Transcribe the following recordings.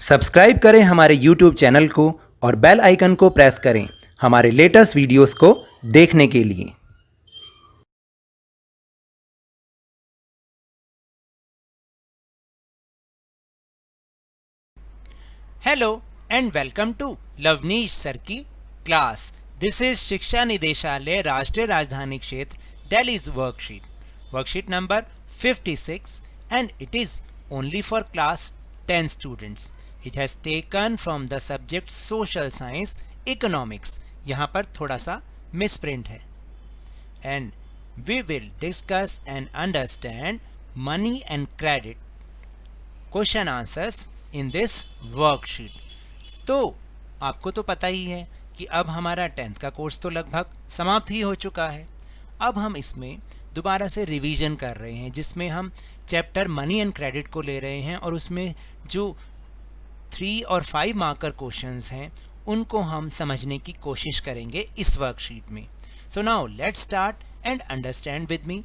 Subscribe करें हमारे YouTube channel को और बेल आइकन को प्रेस करें हमारे लेटेस्ट वीडियोस को देखने के लिए। Hello and welcome to Lovneesh sir की class. This is Shiksha Nideshalaya Rashtriya Rajdhani Kshetra Delhi's worksheet number 56 and it is only for class 10 students. It has taken from the subject social science economics. यहाँ पर थोड़ा सा मिसप्रिंट है। And we will discuss and understand money and credit question answers in this worksheet. तो आपको तो पता ही है कि अब हमारा 10th का कोर्स तो लगभग समाप्त ही हो चुका है। अब हम इसमें दोबारा से रिवीजन कर रहे हैं, जिसमें हम चैप्टर मनी एंड क्रेडिट को ले रहे हैं और उसमें जो 3 और 5 मार्कर क्वेश्चंस हैं उनको हम समझने की कोशिश करेंगे इस वर्कशीट में। So now let's start and understand with me.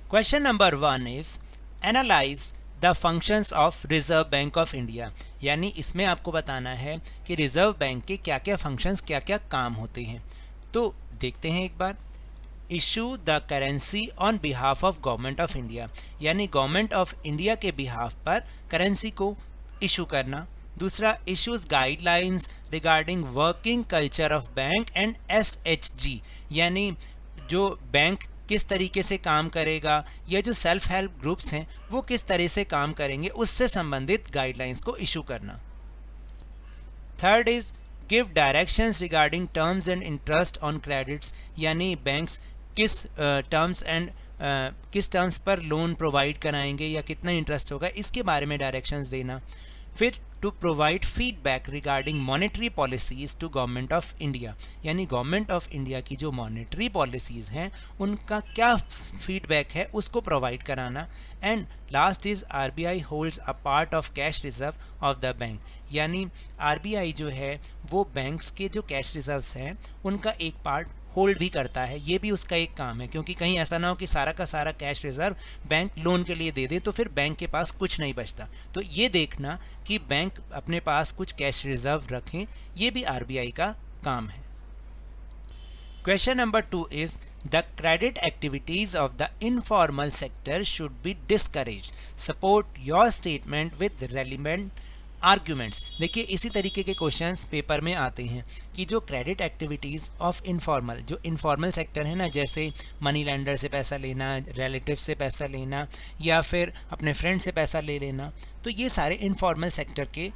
Question number 1 is analyse the functions of reserve bank of India. यानी इसमें आपको बताना है कि रिजर्व बैंक के क्या क्या फंक्शंस, क्या क्या काम होते हैं। तो देखते हैं एक बार। Issue the currency on behalf of government of India, यानी गवर्नमेंट ऑफ इंडिया के बिहाफ पर करेंसी को इशू करना। दूसरा, issues guidelines regarding working culture of bank and SHG, यानी जो बैंक किस तरीके से काम करेगा या जो सेल्फ हेल्प ग्रुप्स हैं वो किस तरह से काम करेंगे, उससे संबंधित गाइडलाइंस को इशू करना। Third is give directions regarding terms and interest on credits, यानी बैंक्स किस टर्म्स पर लोन प्रोवाइड कराएंगे या कितना इंटरेस्ट होगा, इसके बारे में डायरेक्शंस देना। फिर to provide feedback regarding monetary policies to government of India, यानी गवर्नमेंट ऑफ इंडिया की जो मॉनेटरी पॉलिसीज़ हैं उनका क्या फीडबैक है उसको प्रोवाइड कराना। And last is RBI holds a part of cash reserve of the bank, यानी RBI जो है वो बैंक्स के जो कैश रिजर्व्स हैं उनका एक पार्ट होल्ड भी करता है। ये भी उसका एक काम है, क्योंकि कहीं ऐसा ना हो कि सारा का सारा कैश रिजर्व बैंक लोन के लिए दे दे तो फिर बैंक के पास कुछ नहीं बचता। तो ये देखना कि बैंक अपने पास कुछ कैश रिजर्व रखें, ये भी RBI का काम है। Question number 2 is the credit activities of the informal sector should be discouraged. Support your statement with relevant arguments. देखिए इसी तरीके के क्वेश्चंस पेपर में आते हैं कि जो क्रेडिट एक्टिविटीज़ ऑफ इनफॉर्मल, जो इनफॉर्मल सेक्टर है ना, जैसे मनी लेंडर से पैसा लेना, रिलेटिव से पैसा लेना या फिर अपने फ्रेंड से पैसा ले लेना, तो ये सारे इनफॉर्मल सेक्टर के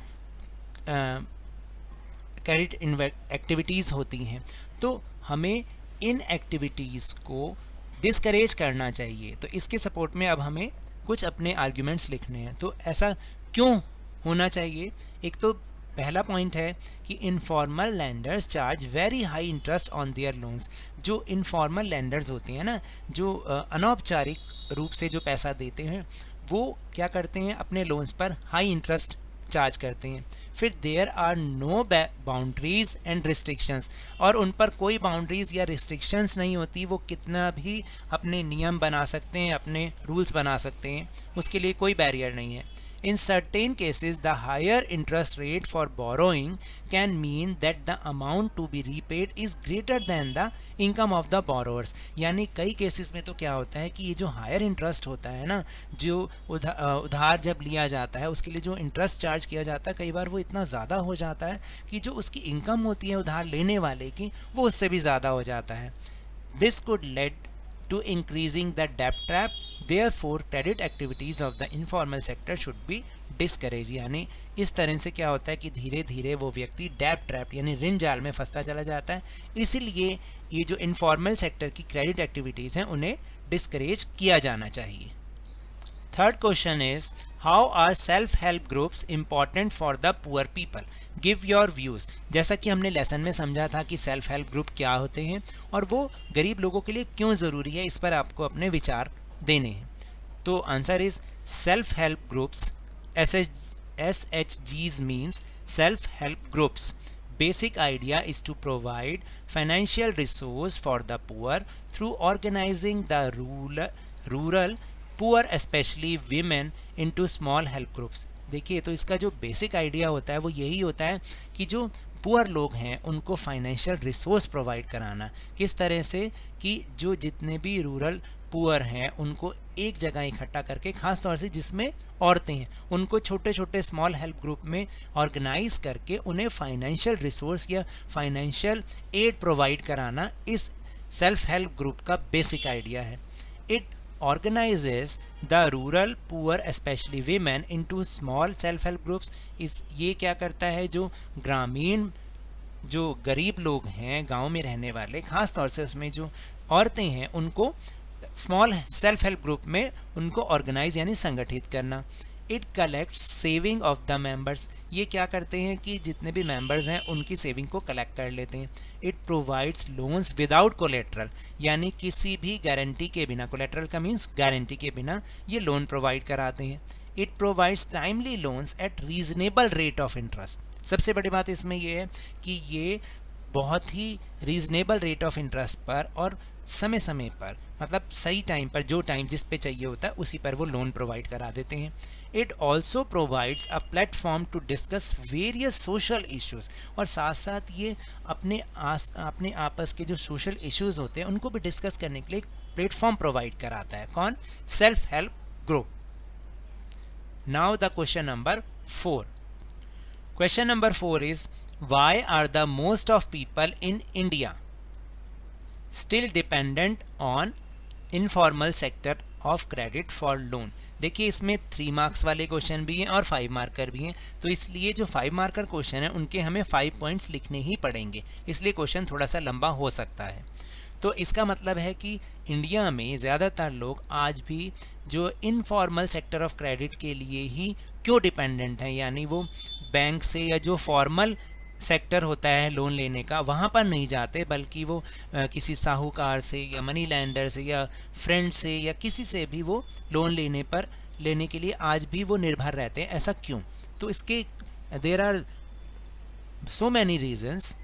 क्रेडिट एक्टिविटीज़ होती हैं। तो हमें इन एक्टिविटीज़ को डिस्करेज करना चाहिए। तो इसके सपोर्ट में अब हमें कुछ अपने आर्ग्यूमेंट्स लिखने हैं। तो ऐसा क्यों होना चाहिए? एक तो पहला पॉइंट है कि informal landers charge very high interest on their loans. जो इनफॉर्मल लैंडर्स होते हैं ना, जो अनौपचारिक रूप से जो पैसा देते हैं, वो क्या करते हैं, अपने लोन्स पर हाई इंटरेस्ट चार्ज करते हैं। फिर there are no boundaries and restrictions, और उन पर कोई बाउंड्रीज या रिस्ट्रिक्शंस नहीं होती। वो कितना भी अपने नियम बना सकते हैं, अपने रूल्स बना सकते हैं, उसके लिए कोई बैरियर नहीं है। In certain cases, the higher interest rate for borrowing can mean that the amount to be repaid is greater than the income of the borrowers. यानी कई केसेस में तो क्या होता है कि ये जो हायर इंटरेस्ट होता है ना, जो उधार जब लिया जाता है उसके लिए जो इंटरेस्ट चार्ज किया जाता है, कई बार वो इतना ज़्यादा हो जाता है कि जो उसकी इनकम होती है उधार लेने वाले की, वो उससे भी ज़्यादा हो जाता है। This could lead to increasing the debt trap. Therefore, credit activities of the informal sector should be discouraged. यानी इस तरह से क्या होता है कि धीरे धीरे वो व्यक्ति डेट ट्रैप यानी ऋण जाल में फंसता चला जाता है। इसीलिए ये जो इनफॉर्मल सेक्टर की क्रेडिट एक्टिविटीज़ हैं उन्हें डिस्करेज किया जाना चाहिए। Third question is how are self help groups important for the poor people, give your views. जैसा कि हमने लेसन में समझा था कि सेल्फ हेल्प ग्रुप क्या होते हैं और वो गरीब लोगों के लिए क्यों ज़रूरी है, इस पर आपको अपने विचार देने हैं। तो answer is self help groups, SHGs means self help groups. Basic idea is to provide financial resource for the poor through organizing the rural poor, especially women, into small help groups. देखिए, तो इसका जो basic idea होता है वो यही होता है कि जो पुअर लोग हैं उनको फाइनेंशियल रिसोर्स प्रोवाइड कराना। किस तरह से कि जो जितने भी रूरल पुअर हैं उनको एक जगह इकट्ठा करके, खास तौर से जिसमें औरतें हैं, उनको छोटे छोटे स्मॉल हेल्प ग्रुप में ऑर्गेनाइज करके उन्हें फाइनेंशियल रिसोर्स या फाइनेंशियल एड प्रोवाइड कराना इस सेल्फ हेल्प ग्रुप का बेसिक आइडिया है। It organizes the rural poor especially women into small self help groups। ये क्या करता है, जो ग्रामीण जो गरीब लोग हैं गांव में रहने वाले, खास तौर से उसमें जो औरतें हैं, उनको स्मॉल सेल्फ हेल्प ग्रुप में उनको ऑर्गेनाइज यानी संगठित करना। It collects saving of the members. ये क्या करते हैं कि जितने भी मेंबर्स हैं उनकी सेविंग को कलेक्ट कर लेते हैं। It provides loans without collateral, यानी किसी भी गारंटी के बिना, कोलेट्रल का मीन्स गारंटी के बिना ये लोन प्रोवाइड कराते हैं। It provides timely loans eight reasonable rate of interest. सबसे बड़ी बात इसमें ये है कि ये बहुत ही रीजनेबल रेट ऑफ इंटरेस्ट पर और समय समय पर, मतलब सही टाइम पर, जो टाइम जिस पे चाहिए होता है उसी पर वो लोन प्रोवाइड करा देते हैं। It also provides a platform to discuss various social issues, और साथ साथ ये अपने आपस के जो सोशल इश्यूज होते हैं उनको भी डिस्कस करने के लिए एक प्लेटफॉर्म प्रोवाइड कराता है। कौन? Self help group. Now the question number 4। Question number 4 is why are the most of people in India still dependent on informal sector of credit for loan। देखिए, इसमें 3 मार्क्स वाले क्वेश्चन भी हैं और 5 marker भी हैं, तो इसलिए जो 5 मार्कर क्वेश्चन है उनके हमें 5 पॉइंट्स लिखने ही पड़ेंगे, इसलिए क्वेश्चन थोड़ा सा लंबा हो सकता है। तो इसका मतलब है कि इंडिया में ज़्यादातर लोग आज भी जो इनफॉर्मल सेक्टर ऑफ क्रेडिट के लिए ही क्यों डिपेंडेंट हैं, यानी वो बैंक से या जो फॉर्मल सेक्टर होता है लोन लेने का वहाँ पर नहीं जाते, बल्कि वो किसी साहूकार से या मनी लैंडर से या फ्रेंड से या किसी से भी वो लोन लेने के लिए आज भी वो निर्भर रहते हैं। ऐसा क्यों? तो इसके there are so many reasons.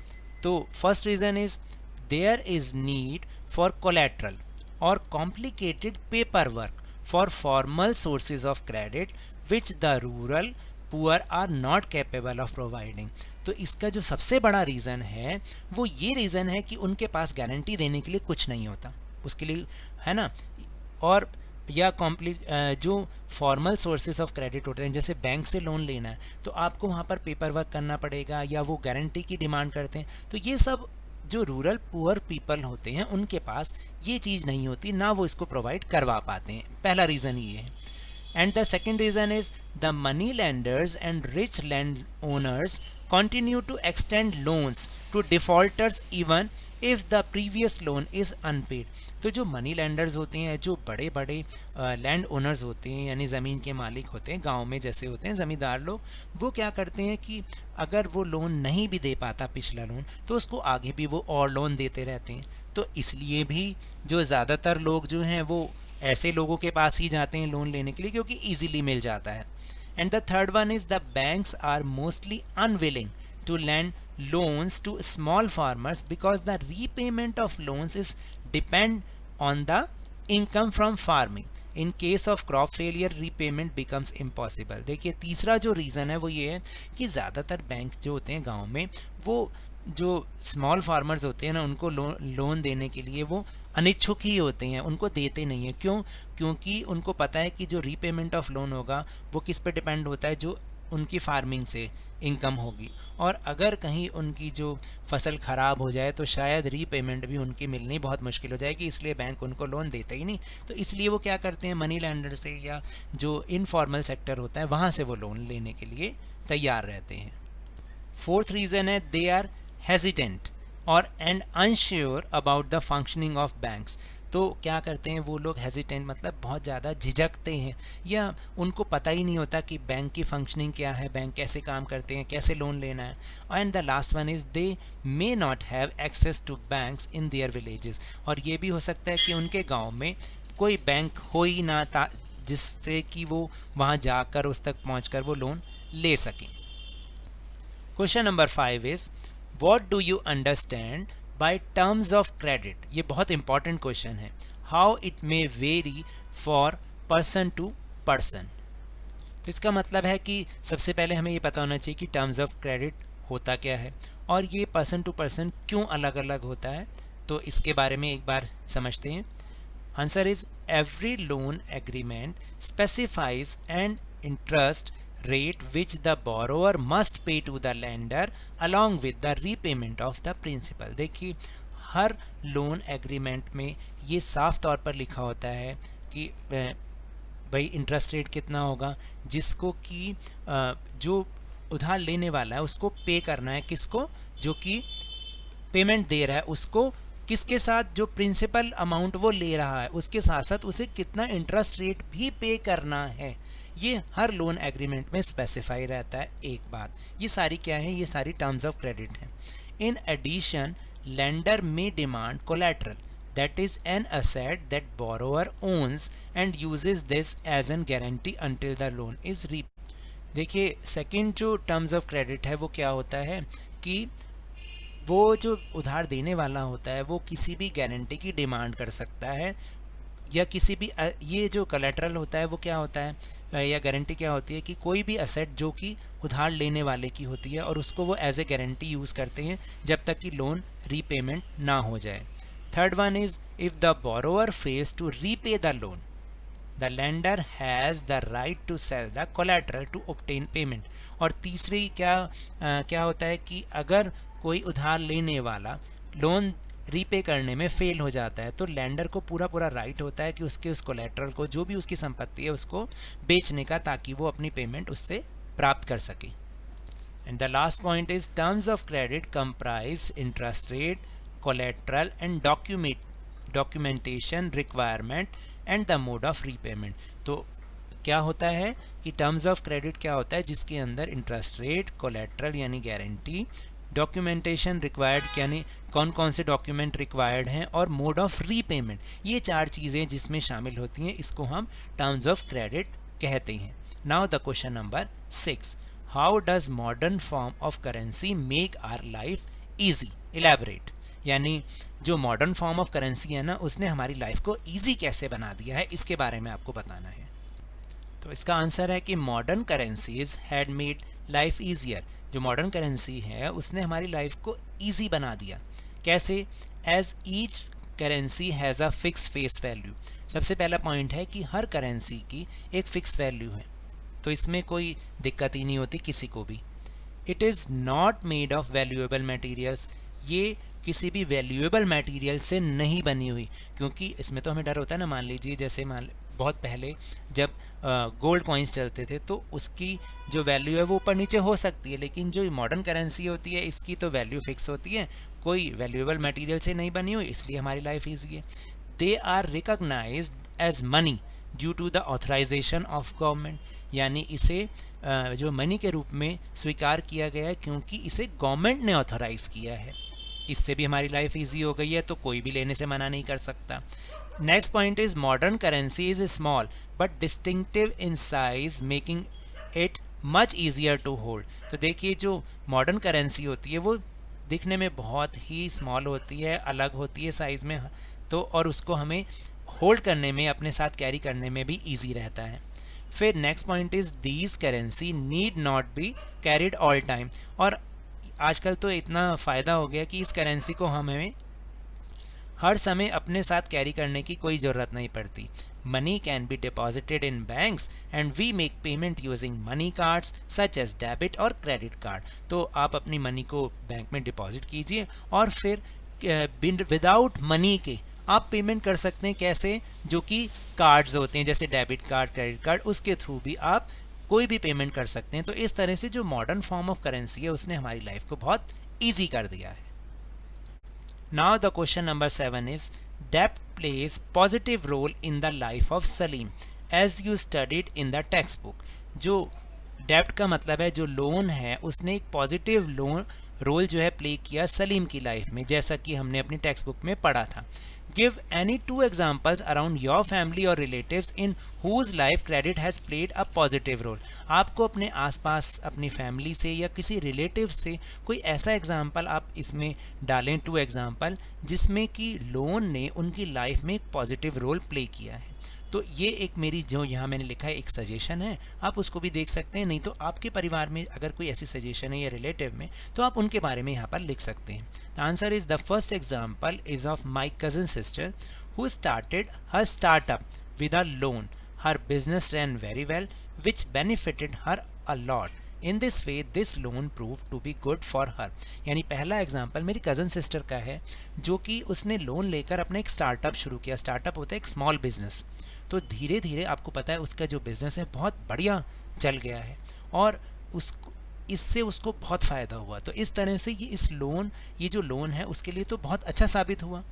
तो first reason is there is need for collateral और complicated paper work for formal sources of credit which the rural poor are not capable of providing. तो इसका जो सबसे बड़ा रीज़न है वो ये रीज़न है कि उनके पास गारंटी देने के लिए कुछ नहीं होता उसके लिए, है ना। और या जो फॉर्मल सोर्सेज ऑफ क्रेडिट होते हैं, जैसे बैंक से लोन लेना है तो आपको वहाँ पर पेपर वर्क करना पड़ेगा या वो गारंटी की डिमांड करते हैं। तो ये सब जो रूरल पुअर पीपल होते हैं उनके पास ये चीज़ नहीं होती, ना वो इसको प्रोवाइड करवा पाते हैं। पहला रीज़न ये है। And the second reason is the money lenders and rich landowners continue to extend loans to defaulters even if the previous loan is unpaid। तो जो मनी लैंडर्स होते हैं, जो बड़े बड़े लैंड ओनर्स होते हैं यानी ज़मीन के मालिक होते हैं, गांव में जैसे होते हैं ज़मींदार लोग, वो क्या करते हैं कि अगर वो लोन नहीं भी दे पाता पिछला लोन तो उसको आगे भी वो और लोन देते रहते हैं। तो इसलिए भी जो ज़्यादातर लोग जो हैं वो ऐसे लोगों के पास ही जाते हैं लोन लेने के लिए क्योंकि इजीली मिल जाता है। And the third one is the banks are mostly unwilling to lend loans to small farmers because the repayment of loans is depend on the income from farming. In case of crop failure repayment becomes impossible. देखिए, तीसरा जो reason है वो ये है कि ज़्यादातर bank जो होते हैं गाँव में, वो जो स्मॉल फार्मर्स होते हैं ना, उनको लोन देने के लिए वो अनिच्छुक ही होते हैं, उनको देते नहीं हैं। क्यों? क्योंकि उनको पता है कि जो रीपेमेंट ऑफ लोन होगा वो किस पे डिपेंड होता है, जो उनकी फार्मिंग से इनकम होगी, और अगर कहीं उनकी जो फसल ख़राब हो जाए तो शायद रीपेमेंट भी उनकी मिलनी बहुत मुश्किल हो जाएगी, इसलिए बैंक उनको लोन देते ही नहीं। तो इसलिए वो क्या करते हैं, मनी लैंडर से या जो इनफॉर्मल सेक्टर होता है वहाँ से वो लोन लेने के लिए तैयार रहते हैं। फोर्थ रीज़न है दे आर हेजिटेंट और and unsure about the functioning of banks. तो क्या करते हैं वो लोग, हेजिटेंट मतलब बहुत ज़्यादा झिझकते हैं या उनको पता ही नहीं होता कि बैंक की फंक्शनिंग क्या है, बैंक कैसे काम करते हैं, कैसे लोन लेना है। And the last one is they may not have access to banks in their villages. और ये भी हो सकता है कि उनके गाँव में कोई बैंक हो ही ना जिससे कि वो वहाँ जाकर उस तक पहुँच वो लोन ले सकें। Question number 5 is What do you understand by terms of credit? ये बहुत important question है। How it may vary for person to person। तो इसका मतलब है कि सबसे पहले हमें ये पता होना चाहिए कि टर्म्स ऑफ क्रेडिट होता क्या है और ये पर्सन टू पर्सन क्यों अलग अलग होता है। तो इसके बारे में एक बार समझते हैं। Answer is every loan agreement specifies an interest rate which the borrower must pay to the lender along with the repayment of the principal। देखिए हर लोन एग्रीमेंट में ये साफ तौर पर लिखा होता है कि भाई इंटरेस्ट रेट कितना होगा, जिसको कि जो उधार लेने वाला है उसको पे करना है, किसको, जो कि पेमेंट दे रहा है उसको, किसके साथ, जो प्रिंसिपल अमाउंट वो ले रहा है उसके साथ साथ उसे कितना इंटरेस्ट रेट भी पे करना है। ये हर लोन एग्रीमेंट में स्पेसिफाई रहता है। एक बात, ये सारी क्या है, ये सारी टर्म्स ऑफ क्रेडिट हैं। इन एडिशन लेंडर में demand collateral that is an asset that borrower owns and uses this as an guarantee until the loan is repaid। देखिए सेकंड जो टर्म्स ऑफ क्रेडिट है वो क्या होता है कि वो जो उधार देने वाला होता है वो किसी भी गारंटी की डिमांड कर सकता है या किसी भी ये जो कोलैटरल होता है वो क्या होता है या गारंटी क्या होती है कि कोई भी असेट जो कि उधार लेने वाले की होती है और उसको वो एज ए गारंटी यूज़ करते हैं जब तक कि लोन रीपेमेंट ना हो जाए। Third one is if the borrower fails to repay the loan, the lender has the right to sell the collateral to obtain payment। और तीसरी क्या होता है कि अगर कोई उधार लेने वाला लोन रीपे करने में फेल हो जाता है तो लेंडर को पूरा राइट होता है कि उसके उस कोलैटरल को, जो भी उसकी संपत्ति है, उसको बेचने का, ताकि वो अपनी पेमेंट उससे प्राप्त कर सके। And the last point is terms of credit comprise interest rate, collateral and documentation requirement and the mode of repayment। तो क्या होता है कि टर्म्स ऑफ क्रेडिट क्या होता है, जिसके अंदर इंटरेस्ट रेट, कोलैटरल यानी गारंटी, डॉक्यूमेंटेशन रिक्वायर्ड यानी कौन कौन से डॉक्यूमेंट रिक्वायर्ड हैं, और मोड ऑफ रीपेमेंट, ये चार चीज़ें जिसमें शामिल होती हैं, इसको हम टर्म्स ऑफ क्रेडिट कहते हैं। Now the question number 6, how does modern form of currency make our life easy? Elaborate. यानी जो मॉडर्न फॉर्म ऑफ करेंसी है ना, उसने हमारी लाइफ को इजी कैसे बना दिया है, इसके बारे में आपको बताना है। तो इसका आंसर है कि modern currencies had made life easier. जो मॉडर्न करेंसी है उसने हमारी लाइफ को इजी बना दिया। कैसे? As each currency has a fix face value. सबसे पहला पॉइंट है कि हर करेंसी की एक फिक्स वैल्यू है, तो इसमें कोई दिक्कत ही नहीं होती किसी को भी। It is not made of valuable materials. ये किसी भी वैल्यूएबल मटेरियल से नहीं बनी हुई, क्योंकि इसमें तो हमें डर होता है ना। मान लीजिए जैसे बहुत पहले जब गोल्ड कॉइन्स चलते थे तो उसकी जो वैल्यू है वो ऊपर नीचे हो सकती है, लेकिन जो मॉडर्न करेंसी होती है इसकी तो वैल्यू फिक्स होती है, कोई वैल्यूएबल मटेरियल से नहीं बनी हुई, इसलिए हमारी लाइफ ईजी है। They are recognized as money due to the authorization of government. यानी इसे जो मनी के रूप में स्वीकार किया गया है क्योंकि इसे गवर्नमेंट ने ऑथराइज किया है। इससे भी हमारी लाइफ इजी हो गई है, तो कोई भी लेने से मना नहीं कर सकता। Next point is modern currency is small but distinctive in size making it much easier to hold. तो देखिए जो मॉडर्न करेंसी होती है वो दिखने में बहुत ही स्मॉल होती है, अलग होती है साइज़ में, तो और उसको हमें होल्ड करने में, अपने साथ कैरी करने में भी ईजी रहता है। फिर next point is these currency need not be carried all time. और आजकल तो इतना फ़ायदा हो गया कि इस करेंसी को हमें हर समय अपने साथ कैरी करने की कोई ज़रूरत नहीं पड़ती। Money can be deposited in banks and we make payment using money cards such as debit और क्रेडिट कार्ड। तो आप अपनी मनी को बैंक में डिपॉजिट कीजिए और फिर विदाउट मनी के आप पेमेंट कर सकते हैं। कैसे? जो कि कार्ड्स होते हैं जैसे डेबिट कार्ड, क्रेडिट कार्ड, उसके थ्रू भी आप कोई भी पेमेंट कर सकते हैं। तो इस तरह से जो मॉडर्न फॉर्म ऑफ करेंसी है उसने हमारी लाइफ को बहुत ईजी कर दिया है। Now the question number 7 is डेब्ट plays positive role in the life of Salim as you studied in the textbook. जो डेब्ट का मतलब है जो लोन है, उसने एक पॉजिटिव रोल जो है प्ले किया सलीम की लाइफ में, जैसा कि हमने अपनी टेक्स्ट बुक में पढ़ा था। Give any 2 examples around your family or relatives in whose life credit has played a positive role। आपको अपने आसपास अपनी फैमिली से या किसी रिलेटिव से कोई ऐसा एग्जाम्पल आप इसमें डालें, 2 एग्जाम्पल, जिसमें कि लोन ने उनकी लाइफ में एक पॉजिटिव रोल प्ले किया है। तो ये एक मेरी जो यहाँ मैंने लिखा है एक सजेशन है, आप उसको भी देख सकते हैं, नहीं तो आपके परिवार में अगर कोई ऐसी सजेशन है या रिलेटिव में तो आप उनके बारे में यहाँ पर लिख सकते हैं। The answer is the first example is of my cousin sister who started her startup with a loan. Her business ran very well which benefited her a lot. In this way this loan proved to be good for her. यानी पहला example मेरी cousin sister का है जो कि उसने loan लेकर अपना एक स्टार्टअप शुरू किया. स्टार्टअप होता है एक स्मॉल बिजनेस. तो धीरे धीरे आपको पता है उसका जो बिजनेस है बहुत बढ़िया चल गया है और उसको इससे उसको बहुत फ़ायदा हुआ. तो इस तरह से ये जो लोन है उसके लिए तो बहुत अच्छा साबित हुआ.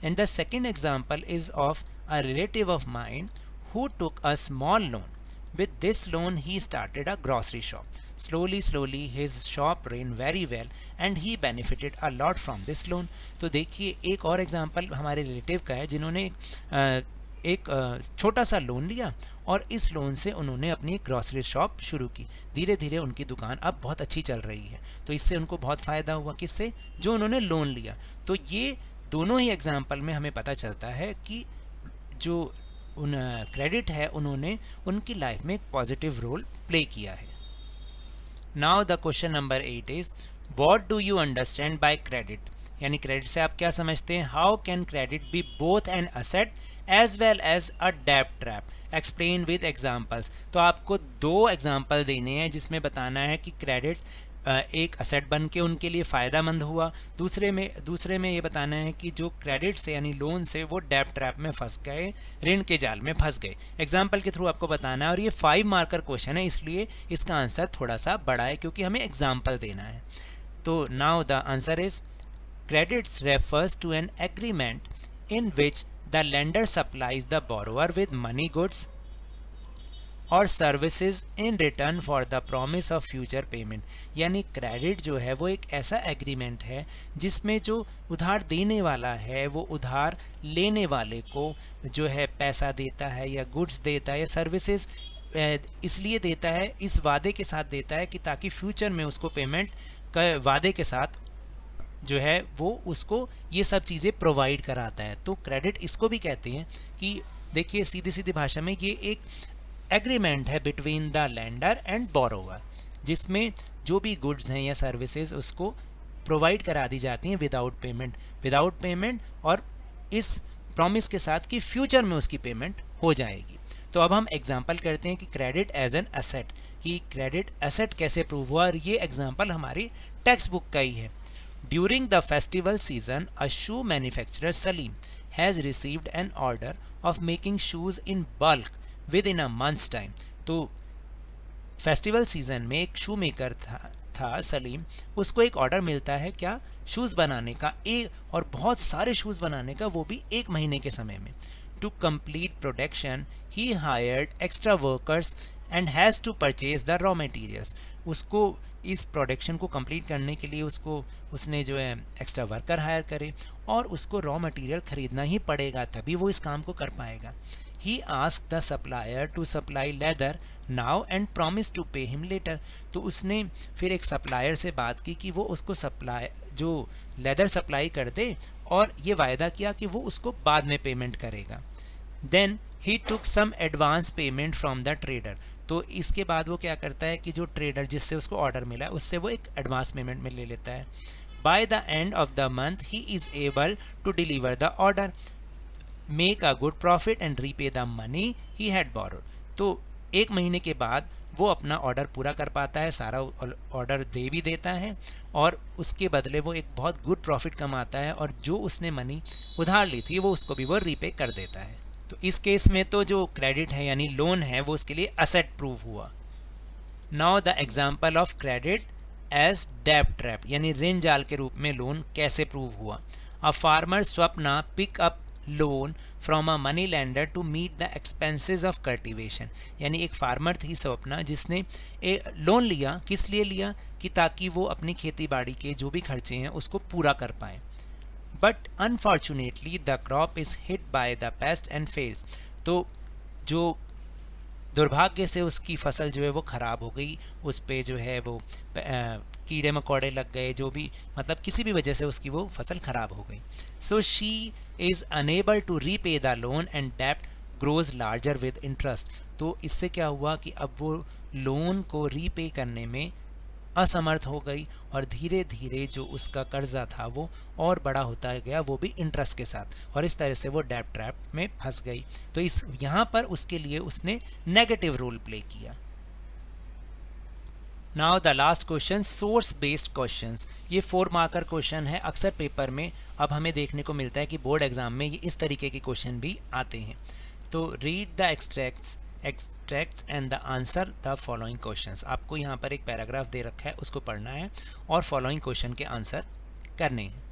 And the second example is of a relative of mine who took a small loan. With this loan he started a grocery shop. Slowly his shop ran very well and he benefited a lot from this loan. तो देखिए एक और example हमारे relative का है जिन्होंने एक छोटा सा लोन लिया और इस लोन से उन्होंने अपनी एक ग्रॉसरी शॉप शुरू की. धीरे धीरे उनकी दुकान अब बहुत अच्छी चल रही है. तो इससे उनको बहुत फ़ायदा हुआ. किससे? जो उन्होंने लोन लिया. तो ये दोनों ही एग्जांपल में हमें पता चलता है कि जो उन क्रेडिट है उन्होंने उनकी लाइफ में एक पॉजिटिव रोल प्ले किया है. Now the question number 8 is what do you understand by credit. यानी क्रेडिट से आप क्या समझते हैं. How can credit be both an asset as well as a डेब्ट ट्रैप. Explain with examples. तो आपको 2 एग्जांपल देने हैं जिसमें बताना है कि क्रेडिट एक असेट बन के उनके लिए फ़ायदामंद हुआ. दूसरे में ये बताना है कि जो क्रेडिट से यानी लोन से वो डेब्ट ट्रैप में फंस गए, ऋण के जाल में फंस गए. एग्जाम्पल के थ्रू आपको बताना है और ये 5 मार्कर क्वेश्चन है इसलिए इसका आंसर थोड़ा सा बड़ा है क्योंकि हमें एग्जाम्पल देना है. तो now the answer is credits refers to an agreement in which the lender supplies the borrower with money goods और services in return for the promise of future payment. यानी क्रेडिट जो है वो एक ऐसा एग्रीमेंट है जिसमें जो उधार देने वाला है वो उधार लेने वाले को जो है पैसा देता है या गुड्स देता है या सर्विसेज इसलिए देता है, इस वादे के साथ देता है कि ताकि फ्यूचर में उसको पेमेंट का वादे के साथ जो है वो उसको ये सब चीज़ें प्रोवाइड कराता है. तो क्रेडिट इसको भी कहते हैं कि देखिए सीधी भाषा में ये एक एग्रीमेंट है between the lender and borrower जिसमें जो भी गुड्स हैं या सर्विसेज उसको प्रोवाइड करा दी जाती हैं विदाउट पेमेंट और इस प्रॉमिस के साथ कि फ्यूचर में उसकी पेमेंट हो जाएगी. तो अब हम एग्जांपल करते हैं कि क्रेडिट एज एन एसेट, कि क्रेडिट एसेट कैसे प्रूव हुआ. और ये एग्जांपल हमारी टेक्स्ट बुक का ही है. During the festival season a shoe manufacturer Salim has received an order of making shoes in bulk with in a months time. तो festival season में एक शू मेकर था सलीम, उसको एक ऑर्डर मिलता है क्या, शूज़ बनाने का, और बहुत सारे शूज़ बनाने का, वो भी 1 महीने के समय में. To complete production he hired extra workers and has to purchase the raw materials. उसको इस प्रोडक्शन को कंप्लीट करने के लिए उसने जो है एक्स्ट्रा वर्कर हायर करे और उसको रॉ मटेरियल ख़रीदना ही पड़ेगा तभी वो इस काम को कर पाएगा. He asked the supplier to supply leather now and promised to pay him later. तो उसने फिर एक सप्लायर से बात की कि वो उसको जो लेदर सप्लाई कर दे और ये वायदा किया कि वो उसको बाद में पेमेंट करेगा. Then he took some advance payment from the trader. तो इसके बाद वो क्या करता है कि जो ट्रेडर जिससे उसको ऑर्डर मिला उससे वो एक एडवांस पेमेंट में ले लेता है. By the end of the month he is able to deliver the order, make a good profit and repay the money he had borrowed. तो 1 महीने के बाद वो अपना ऑर्डर पूरा कर पाता है, सारा ऑर्डर दे भी देता है और उसके बदले वो एक बहुत गुड प्रॉफिट कमाता है और जो उसने मनी उधार ली थी वो उसको भी वो रीपे कर देता है. तो इस केस में तो जो क्रेडिट है यानी लोन है वो उसके लिए असेट प्रूव हुआ. Now the example of credit as डेब्ट ट्रैप यानी ऋण जाल के रूप में लोन कैसे प्रूव हुआ. A farmer Swapna pick up loan from a moneylender to meet the expenses of cultivation. यानी एक फार्मर थी स्वप्ना जिसने लोन लिया. किस लिए लिया कि ताकि वो अपनी खेती बाड़ी के जो भी खर्चे हैं उसको पूरा कर पाए. But unfortunately the crop is hit by the paste and fails. तो जो दुर्भाग्य से उसकी फसल जो है वो ख़राब हो गई, उस पे जो है वो कीड़े मकोड़े लग गए, जो भी मतलब किसी भी वजह से उसकी वो फसल ख़राब हो गई. So she is unable to repay the loan and डेब्ट ग्रोज लार्जर विद इंटरेस्ट। तो इससे क्या हुआ कि अब वो लोन को रीपे करने में असमर्थ हो गई और धीरे धीरे जो उसका कर्जा था वो और बड़ा होता गया, वो भी इंटरेस्ट के साथ, और इस तरह से वो डेब्ट ट्रैप में फंस गई। तो इस यहाँ पर उसके लिए उसने नेगेटिव रोल प्ले किया। Now the last question, source based questions. ये 4 मार्कर क्वेश्चन है। अक्सर पेपर में अब हमें देखने को मिलता है कि बोर्ड एग्जाम में ये इस तरीके के क्वेश्चन भी आते हैं। तो read the extracts and the answer the following questions. आपको यहाँ पर एक पैराग्राफ दे रखा है, उसको पढ़ना है और फॉलोइंग क्वेश्चन के आंसर करने हैं।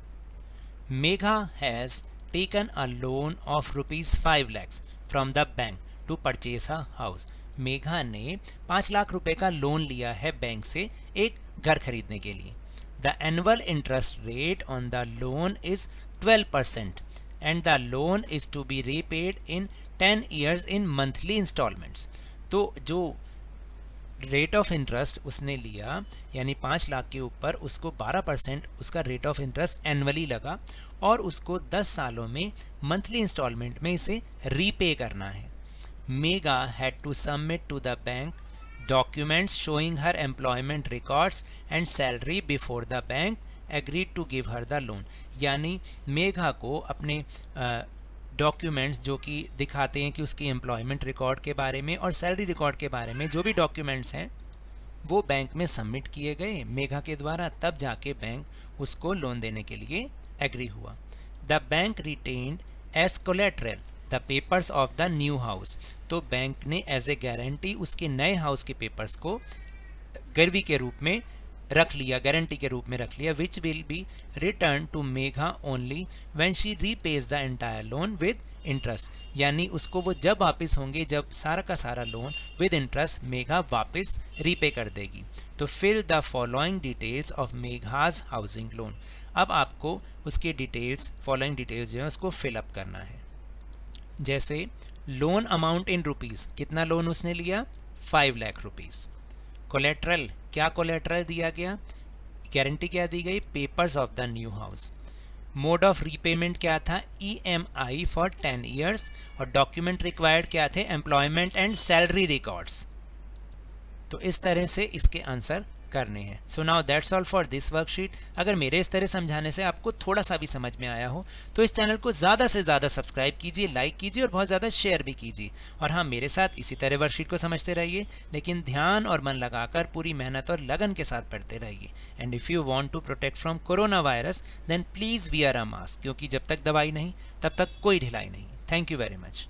Megha has taken a loan of ₹5 lakhs from the bank to purchase a house. Megha ने 5 लाख रुपए का लोन लिया है बैंक से एक घर खरीदने के लिए। The annual interest rate on the loan is 12% and the loan is to be repaid in 10 years in monthly installments. तो जो रेट ऑफ इंटरेस्ट उसने लिया, यानी 5 लाख के ऊपर उसको 12% उसका रेट ऑफ इंटरेस्ट एनुअली लगा और उसको 10 सालों में मंथली इंस्टॉलमेंट में इसे रीपे करना है। Megha had to submit to the bank documents showing her employment records and salary before the bank agreed to give her the loan। यानी मेघा को अपने डॉक्यूमेंट्स जो कि दिखाते हैं कि उसकी एम्प्लॉयमेंट रिकॉर्ड के बारे में और सैलरी रिकॉर्ड के बारे में जो भी डॉक्यूमेंट्स हैं वो बैंक में सबमिट किए गए मेघा के द्वारा, तब जाके बैंक उसको लोन देने के लिए एग्री हुआ। The bank retained as collateral the papers of the new house. तो बैंक ने एज ए गारंटी उसके नए हाउस के पेपर्स को गिरवी के रूप में रख लिया, गारंटी के रूप में रख लिया, which will be return to Megha only when she repays the entire loan with interest. यानी उसको वो जब वापस होंगे जब सारा का सारा लोन विद इंटरेस्ट मेघा वापस रीपे कर देगी। तो fill the following details of Megha's housing loan. अब आपको उसके डिटेल्स, फॉलोइंग डिटेल्स जो है उसको फिलअप करना है। जैसे लोन अमाउंट इन रुपीज़, कितना लोन उसने लिया? 5 लाख रुपीज़। कोलेट्रल, क्या कोलेट्रल दिया गया, गारंटी क्या दी गई? Papers of the new house. Mode of repayment क्या था? EMI for 10 years। और डॉक्यूमेंट रिक्वायर्ड क्या थे? Employment and salary records. तो इस तरह से इसके आंसर करने हैं। So now that's all for this worksheet. अगर मेरे इस तरह समझाने से आपको थोड़ा सा भी समझ में आया हो तो इस चैनल को ज़्यादा से ज़्यादा सब्सक्राइब कीजिए, लाइक कीजिए और बहुत ज़्यादा शेयर भी कीजिए। और हाँ, मेरे साथ इसी तरह वर्कशीट को समझते रहिए, लेकिन ध्यान और मन लगाकर पूरी मेहनत और लगन के साथ पढ़ते रहिए। And if you want to protect from corona virus then please wear a mask, क्योंकि जब तक दवाई नहीं तब तक कोई ढिलाई नहीं। Thank you very much.